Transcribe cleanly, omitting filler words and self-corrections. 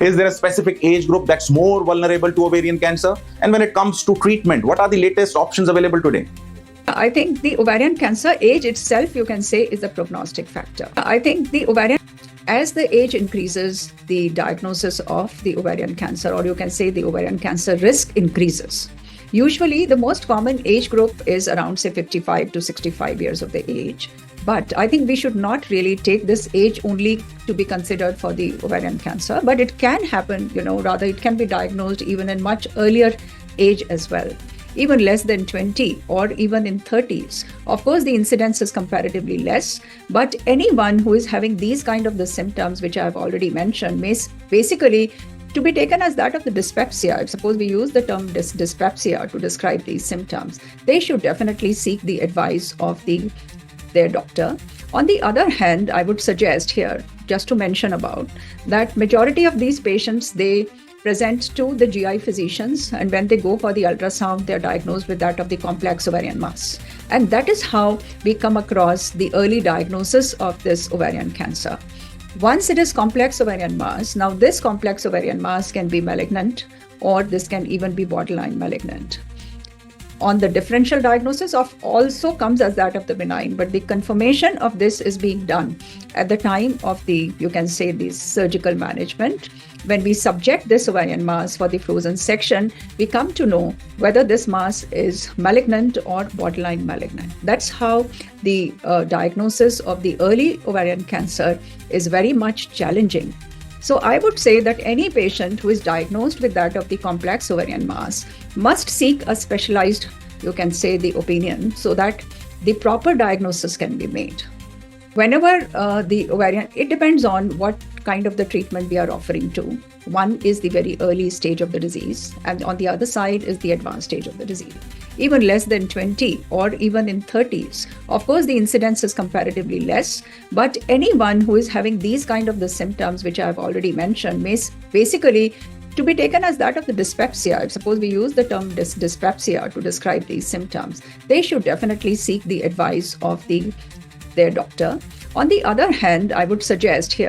Is there a specific age group that's more vulnerable to ovarian cancer? And when it comes to treatment, what are the latest options available today? I think the ovarian cancer age itself, you can say, is a prognostic factor. I think the ovarian, as the age increases, the diagnosis of the ovarian cancer, or you can say the ovarian cancer risk increases. Usually, the most common age group is around, say, 55 to 65 years of the age. But I think we should not really take this age only to be considered for the ovarian cancer, but it can happen, rather it can be diagnosed even in much earlier age as well, even less than 20 or even in 30s. Of course, the incidence is comparatively less, but anyone who is having these kind of the symptoms, which I have already mentioned, may basically to be taken as that of the dyspepsia. Suppose we use the term dyspepsia to describe these symptoms, they should definitely seek the advice of their doctor. On the other hand, I would suggest here, just to mention about, that majority of these patients, they present to the GI physicians, and when they go for the ultrasound, they're diagnosed with that of the complex ovarian mass. And that is how we come across the early diagnosis of this ovarian cancer. Once it is complex ovarian mass, now this complex ovarian mass can be malignant, or this can even be borderline malignant. On the differential diagnosis of also comes as that of the benign, but the confirmation of this is being done at the time of the, you can say, the surgical management. When we subject this ovarian mass for the frozen section, we come to know whether this mass is malignant or borderline malignant. That's how the diagnosis of the early ovarian cancer is very much challenging. So I would say that any patient who is diagnosed with that of the complex ovarian mass must seek a specialized, you can say, the opinion, so that the proper diagnosis can be made. Whenever the ovarian, it depends on what kind of the treatment we are offering to. One is the very early stage of the disease, and on the other side is the advanced stage of the disease. Even less than 20 or even in 30s. Of course, the incidence is comparatively less, but anyone who is having these kind of the symptoms, which I have already mentioned, may basically to be taken as that of the dyspepsia. Suppose we use the term dyspepsia to describe these symptoms, they should definitely seek the advice of their doctor. On the other hand, I would suggest here,